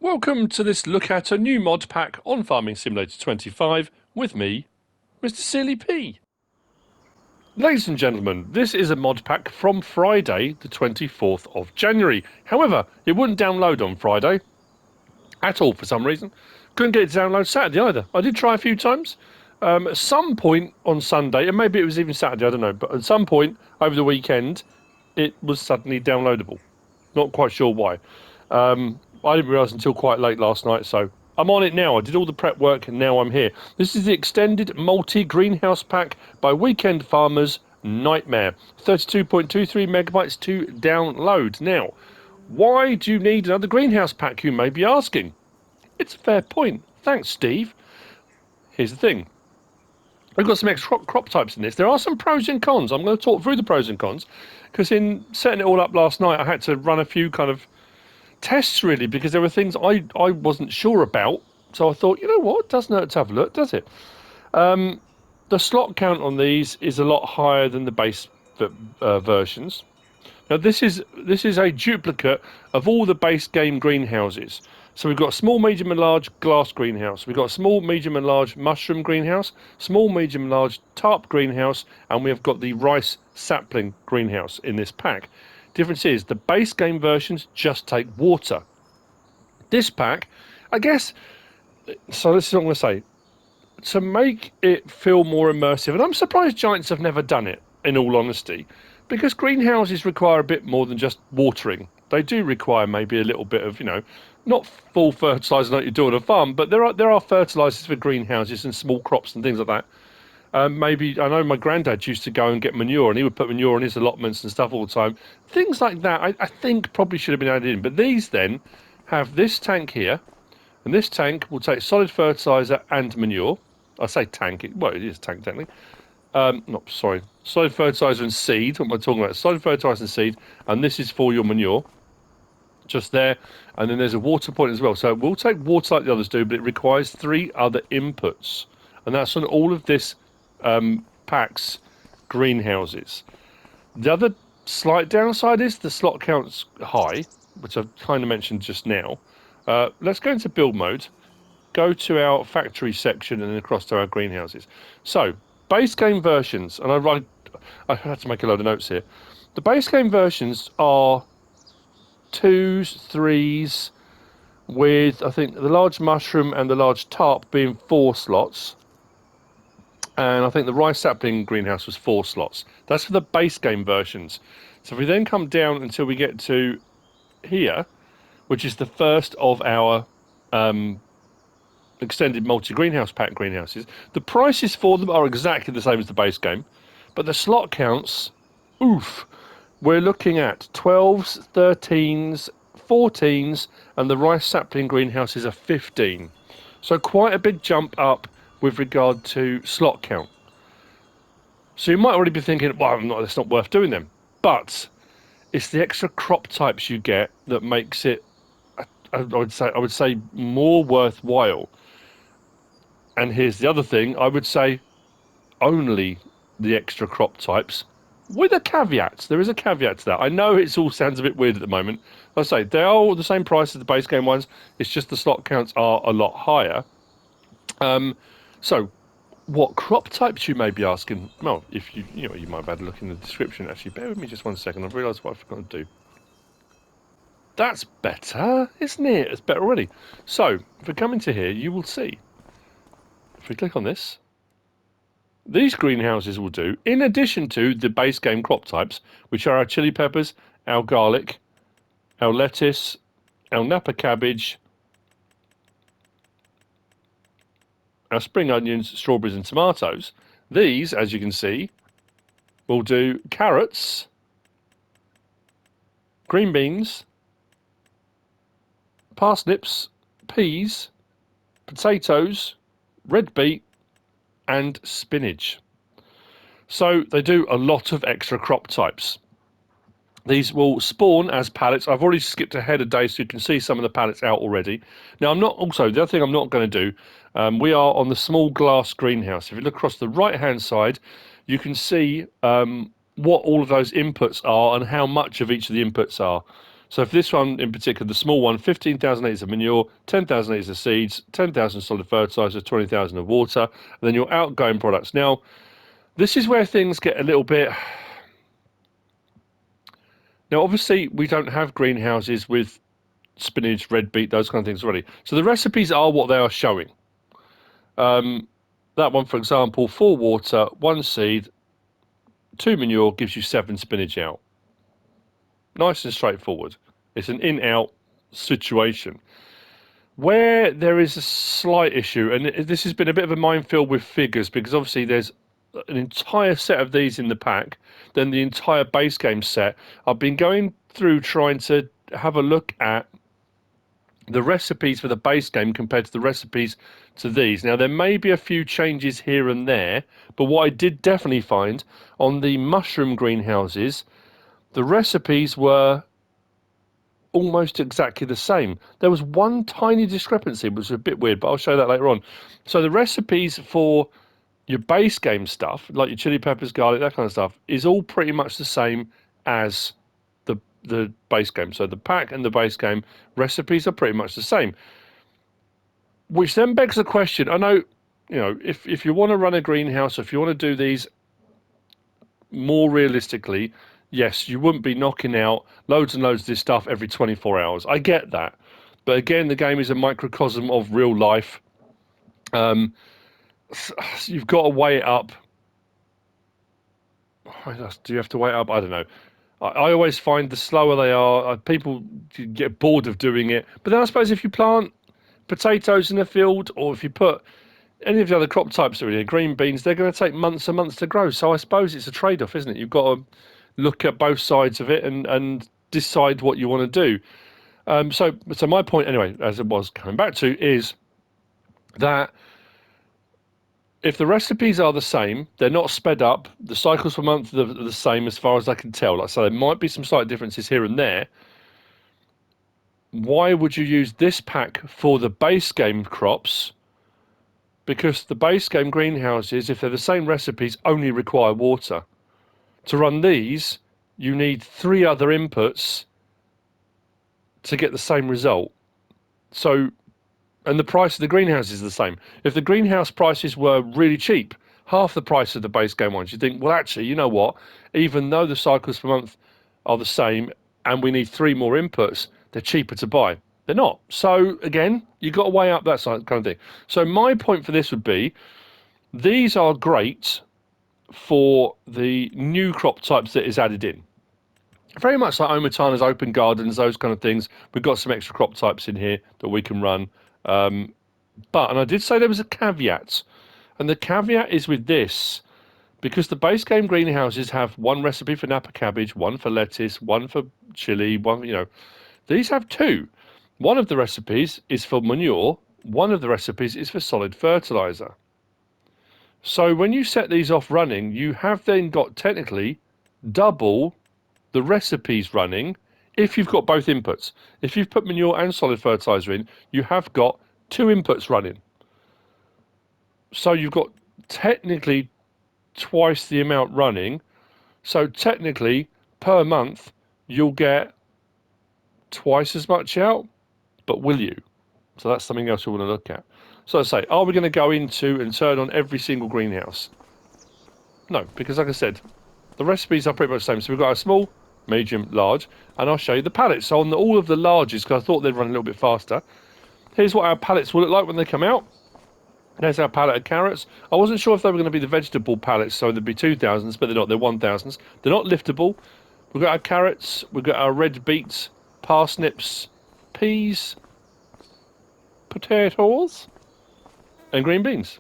Welcome to this look at a new mod pack on Farming Simulator 25 with me, MrSealyp. Ladies and gentlemen, this is a mod pack from Friday, the 24th of January. However, it wouldn't download on Friday at all for some reason. Couldn't get it to download Saturday either. I did try a few times. At some point on Sunday, and maybe it was even Saturday, I don't know, but at some point over the weekend, it was suddenly downloadable. Not quite sure why. I didn't realise until quite late last night, so I'm on it now. I did all the prep work and now I'm here. This is the extended multi-greenhouse pack by WeekendFarmers Nightmare. 32.23 megabytes to download. Now, why do you need another greenhouse pack, you may be asking? It's a fair point. Thanks, Steve. Here's the thing. We've got some extra crop types in this. There are some pros and cons. I'm going to talk through the pros and cons, because in setting it all up last night, I had to run a few kind of tests, really, because there were things I wasn't sure about. So I thought, you know what, it doesn't hurt to have a look, does it? The slot count on these is a lot higher than the base versions. Now this is a duplicate of all the base game greenhouses. So we've got a small, medium and large glass greenhouse. We've got a small, medium and large mushroom greenhouse, small, medium and large tarp greenhouse, and we have got the rice sapling greenhouse in this pack. Difference is the base game versions just take water. This pack, I guess, so this is what I'm going to say, to make it feel more immersive, and I'm surprised Giants have never done it, in all honesty, because greenhouses require a bit more than just watering. They do require maybe a little bit of, not full fertiliser like you do on a farm, but there are fertilisers for greenhouses and small crops and things like that. Maybe, I know my granddad used to go and get manure, and he would put manure on his allotments and stuff all the time. Things like that, I think probably should have been added in. But these then have this tank here, and this tank will take solid fertiliser and manure. I say tank, well, it is a tank technically. Solid fertiliser and seed. What am I talking about? Solid fertiliser and seed, and this is for your manure. Just there, and then there's a water point as well. So it will take water like the others do, but it requires 3 other inputs, and that's on all of this pack's greenhouses. The other slight downside is the slot count's high, which I've kind of mentioned just now. Let's go into build mode, go to our factory section, and then across to our greenhouses. So, base game versions, and I had to make a load of notes here. The base game versions are 2s, 3s, with I think the large mushroom and the large tarp being 4 slots. And I think the rice sapling greenhouse was 4 slots. That's for the base game versions. So if we then come down until we get to here, which is the first of our extended multi-greenhouse pack greenhouses, the prices for them are exactly the same as the base game, but the slot counts, oof, we're looking at 12s, 13s, 14s, and the rice sapling greenhouses are 15. So quite a big jump up with regard to slot count. So you might already be thinking, well, it's not worth doing them. But it's the extra crop types you get that makes it, I would say more worthwhile. And here's the other thing, I would say only the extra crop types, with a caveat. There is a caveat to that. I know it all sounds a bit weird at the moment. Like I say, they are all the same price as the base game ones. It's just the slot counts are a lot higher. So, what crop types, you may be asking? Well, if you might have had a look in the description. Actually, bear with me just 1 second. I've realised what I forgot to do. That's better, isn't it? It's better already. So, if we come into here, you will see. If we click on this, these greenhouses will do, in addition to the base game crop types, which are our chili peppers, our garlic, our lettuce, our Napa cabbage, our spring onions, strawberries and tomatoes. These, as you can see, will do carrots, green beans, parsnips, peas, potatoes, red beet and spinach. So they do a lot of extra crop types. These will spawn as pallets. I've already skipped ahead a day so you can see some of the pallets out already. Now, the other thing I'm not going to do, we are on the small glass greenhouse. If you look across the right-hand side, you can see what all of those inputs are and how much of each of the inputs are. So for this one in particular, the small one, 15,000 litres of manure, 10,000 litres of seeds, 10,000 solid fertiliser, 20,000 of water, and then your outgoing products. Now, this is where things get a little bit... Now, obviously, we don't have greenhouses with spinach, red beet, those kind of things already. So the recipes are what they are showing. That one, for example, 4 water, 1 seed, 2 manure gives you 7 spinach out. Nice and straightforward. It's an in-out situation. Where there is a slight issue, and this has been a bit of a minefield with figures, because obviously there's an entire set of these in the pack, then the entire base game set. I've been going through trying to have a look at the recipes for the base game compared to the recipes to these. Now, there may be a few changes here and there, but what I did definitely find on the mushroom greenhouses, the recipes were almost exactly the same. There was one tiny discrepancy, which was a bit weird, but I'll show that later on. So the recipes for your base game stuff, like your chili peppers, garlic, that kind of stuff, is all pretty much the same as the base game. So the pack and the base game recipes are pretty much the same. Which then begs the question, I know, if you want to run a greenhouse, if you want to do these more realistically, yes, you wouldn't be knocking out loads and loads of this stuff every 24 hours. I get that. But again, the game is a microcosm of real life. You've got to weigh it up. Do you have to weigh it up? I don't know. I always find the slower they are, people get bored of doing it. But then I suppose if you plant potatoes in a field, or if you put any of the other crop types that are in here, green beans, they're going to take months and months to grow. So I suppose it's a trade-off, isn't it? You've got to look at both sides of it and decide what you want to do. So my point, anyway, as it was coming back to, is that if the recipes are the same, they're not sped up, the cycles per month are the same as far as I can tell. Like, so there might be some slight differences here and there. Why would you use this pack for the base game crops? Because the base game greenhouses, if they're the same recipes, only require water. To run these, you need 3 other inputs to get the same result. So, and the price of the greenhouse is the same. If the greenhouse prices were really cheap, half the price of the base game ones, you think, well, actually, you know what? Even though the cycles per month are the same and we need 3 more inputs, they're cheaper to buy. They're not. So, again, you've got to weigh up that kind of thing. So my point for this would be, these are great for the new crop types that is added in. Very much like Omatana's open gardens, those kind of things. We've got some extra crop types in here that we can run. And I did say there was a caveat, and the caveat is with this, because the base game greenhouses have 1 recipe for Napa cabbage, 1 for lettuce, 1 for chili, 1, these have 2. One of the recipes is for manure, one of the recipes is for solid fertilizer. So when you set these off running, you have then got technically double the recipes running if you've got both inputs. If you've put manure and solid fertilizer in, you have got 2 inputs running. So you've got technically twice the amount running. So technically, per month, you'll get twice as much out, but will you? So that's something else we want to look at. So I say, are we going to go into and turn on every single greenhouse? No, because like I said, the recipes are pretty much the same. So we've got a small, medium, large, and I'll show you the pallets. So on all of the larges, because I thought they'd run a little bit faster, here's what our pallets will look like when they come out. There's our pallet of carrots. I wasn't sure if they were going to be the vegetable pallets, so there'd be 2000s, but they're not. They're 1000s. They're not liftable. We've got our carrots. We've got our red beets, parsnips, peas, potatoes, and green beans.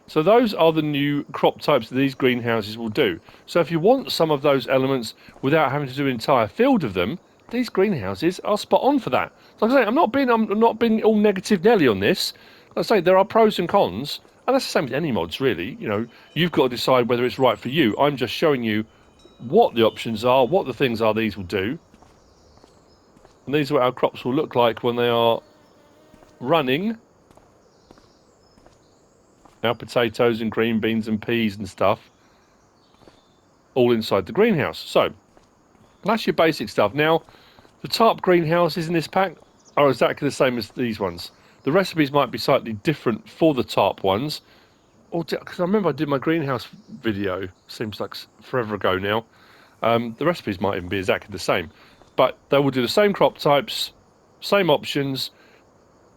So those are the new crop types that these greenhouses will do. So if you want some of those elements without having to do an entire field of them, these greenhouses are spot on for that. So like I say, I'm not being all negative Nelly on this. Like I say, there are pros and cons, and that's the same with any mods, really. You've got to decide whether it's right for you. I'm just showing you what the options are, what the things are these will do. And these are what our crops will look like when they are running. Our potatoes and green beans and peas and stuff, all inside the greenhouse. So that's your basic stuff. Now, The tarp greenhouses in this pack are exactly the same as these ones. The recipes might be slightly different for the tarp ones. Because I remember I did my greenhouse video, seems like forever ago now. The recipes might even be exactly the same. But they will do the same crop types, same options,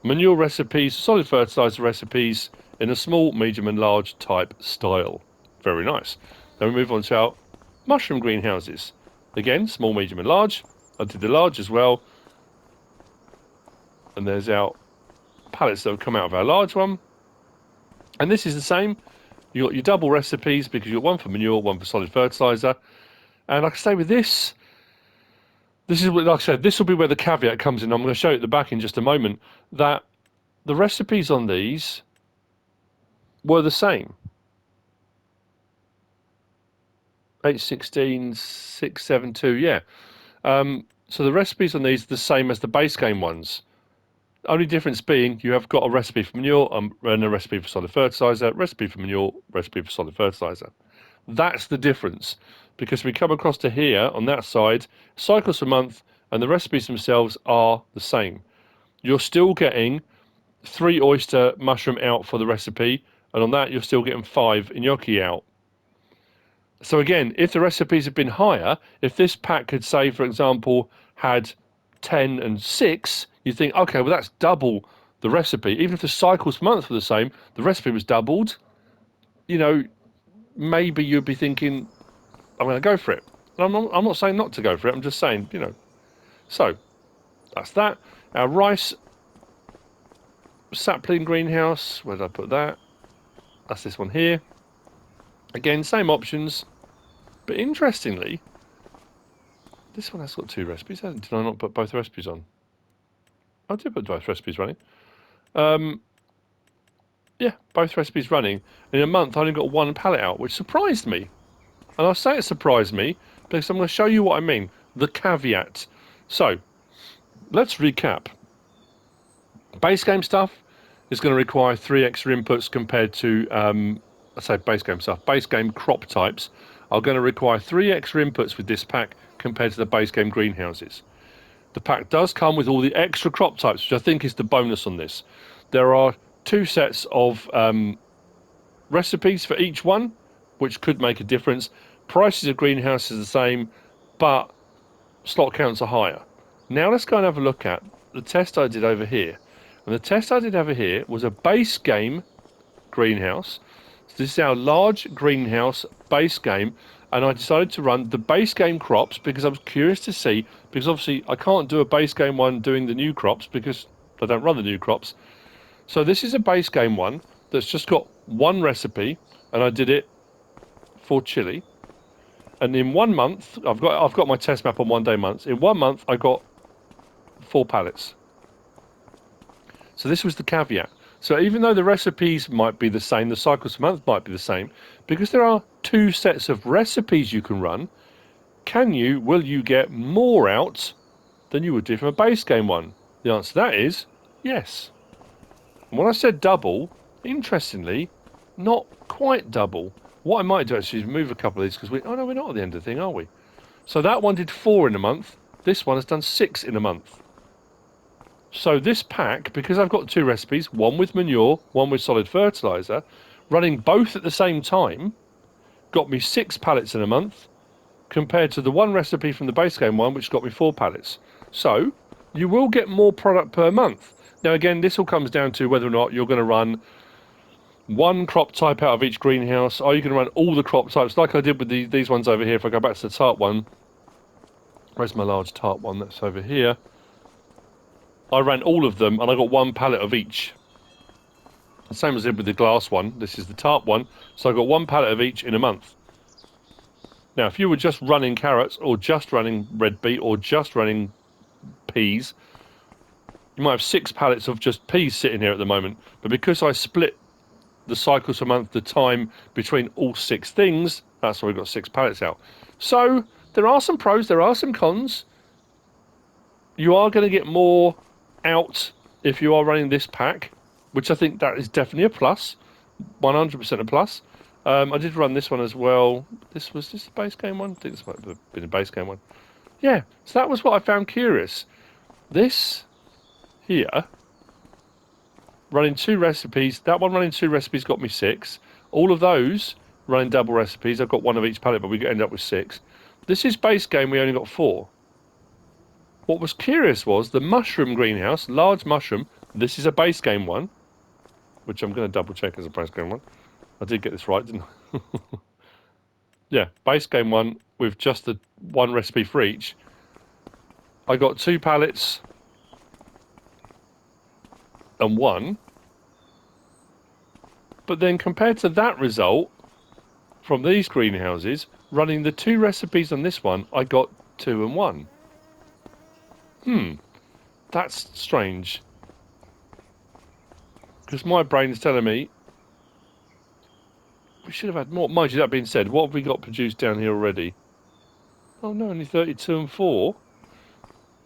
manure recipes, solid fertilizer recipes in a small, medium and large type style. Very nice. Then we move on to our mushroom greenhouses. Again, small, medium and large. I did the large as well. And there's our pallets that have come out of our large one. And this is the same. You've got your double recipes because you've got one for manure, one for solid fertilizer. And like I say with this is what, like I said, this will be where the caveat comes in. I'm going to show you at the back in just a moment that the recipes on these were the same. 816672, yeah. So the recipes on these are the same as the base game ones. Only difference being you have got a recipe for manure and a recipe for solid fertilizer, recipe for manure, recipe for solid fertilizer. That's the difference, because we come across to here on that side, cycles per month, and the recipes themselves are the same. You're still getting 3 oyster mushroom out for the recipe, and on that you're still getting 5 gnocchi out. So again, if the recipes had been higher, if this pack could say, for example, had 10 and 6, you think, okay, well that's double the recipe. Even if the cycles per month were the same, the recipe was doubled, you know, maybe you'd be thinking, I'm going to go for it. I'm not saying not to go for it, I'm just saying, you know. So, that's that. Our rice sapling greenhouse, where did I put that? That's this one here. Again, same options, but interestingly, this one has got 2 recipes. Did I not put both recipes on? I did put both recipes running. Yeah, both recipes running. In a month, I only got 1 pallet out, which surprised me. And I say it surprised me because I'm going to show you what I mean. The caveat. So, let's recap. Base game stuff is going to require 3 extra inputs compared to, I say base game stuff, base game crop types are going to require 3 extra inputs with this pack compared to the base game greenhouses. The pack does come with all the extra crop types, which I think is the bonus on this. There are 2 sets of recipes for each one, which could make a difference. Prices of greenhouses are the same, but slot counts are higher. Now let's go and have a look at the test I did over here. And the test I did over here was a base game greenhouse. So this is our large greenhouse base game, and I decided to run the base game crops because I was curious to see, because obviously I can't do a base game one doing the new crops because I don't run the new crops. So this is a base game one that's just got 1 recipe, and I did it for chili. And in 1 month, I've got my test map on 1 day months. In 1 month, I got 4 pallets. So this was the caveat. So even though the recipes might be the same, the cycles per month might be the same, because there are 2 sets of recipes you can run, will you get more out than you would do from a base game one? The answer to that is yes. And when I said double, interestingly, not quite double. What I might do actually is move a couple of these because we're not at the end of the thing, are we? So that one did 4 in a month. This one has done 6 in a month. So this pack, because I've got 2 recipes, one with manure, one with solid fertilizer, running both at the same time, got me 6 pallets in a month, compared to the 1 recipe from the base game one, which got me 4 pallets. So you will get more product per month. Now again, this all comes down to whether or not you're going to run 1 crop type out of each greenhouse. Are you going to run all the crop types like I did with these ones over here? If I go back to the tart one, where's my large tart one? That's over here. I ran all of them and I got 1 pallet of each. The same as I did with the glass one. This is the tart one, so I got 1 pallet of each in a month. Now if you were just running carrots or just running red beet or just running peas, you might have 6 pallets of just peas sitting here at the moment. But because I split the cycles per month, the time between all 6 things, that's why we've got 6 pallets out. So there are some pros, there are some cons. You are going to get more out if you are running this pack, which I think that is definitely a plus, 100% a plus. I did run this one as well. Was this a base game one? I think this might have been a base game one. Yeah, so that was what I found curious. This here, running 2 recipes, that one running 2 recipes got me 6. All of those running double recipes, I've got 1 of each pallet, but we end up with 6. This is base game, we only got 4. What was curious was the mushroom greenhouse, large mushroom, this is a base game one, which I'm going to double check as a base game one. I did get this right, didn't I? Yeah, base game one with just the 1 recipe for each. I got 2 pallets and 1. But then compared to that result from these greenhouses, running the 2 recipes on this one, I got 2 and 1. That's strange. Because my brain is telling me we should have had more. Mind you, that being said, what have we got produced down here already? Oh no, only 32 and 4.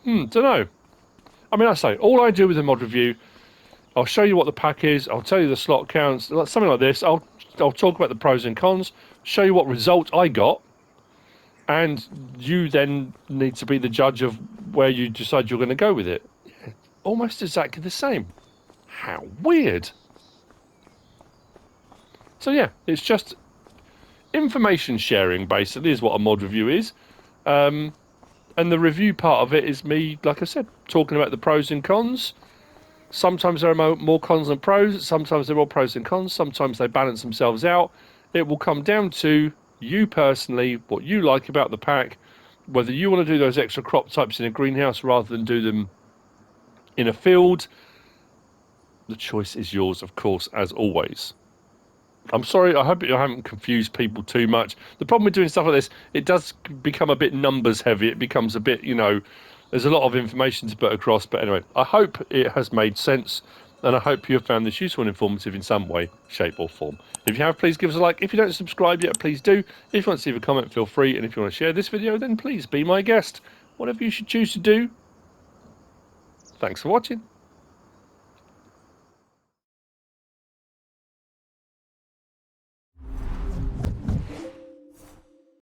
Don't know. I mean, I say, all I do with a mod review, I'll show you what the pack is, I'll tell you the slot counts, something like this. I'll talk about the pros and cons, show you what result I got, and you then need to be the judge of where you decide you're going to go with it. Almost exactly the same. How weird. So yeah, it's just information sharing, basically, is what a mod review is. And the review part of it is me, like I said, talking about the pros and cons. Sometimes there are more cons than pros. Sometimes there are more pros than cons. Sometimes they balance themselves out. It will come down to you personally, what you like about the pack, whether you want to do those extra crop types in a greenhouse rather than do them in a field. The choice is yours, of course, as always. I'm sorry, I hope I haven't confused people too much. The problem with doing stuff like this, it does become a bit numbers heavy. It becomes a bit, there's a lot of information to put across. But anyway, I hope it has made sense, and I hope you have found this useful and informative in some way, shape or form. If you have, please give us a like. If you don't subscribe yet, please do. If you want to leave a comment, feel free. And if you want to share this video, then please be my guest. Whatever you should choose to do. Thanks for watching.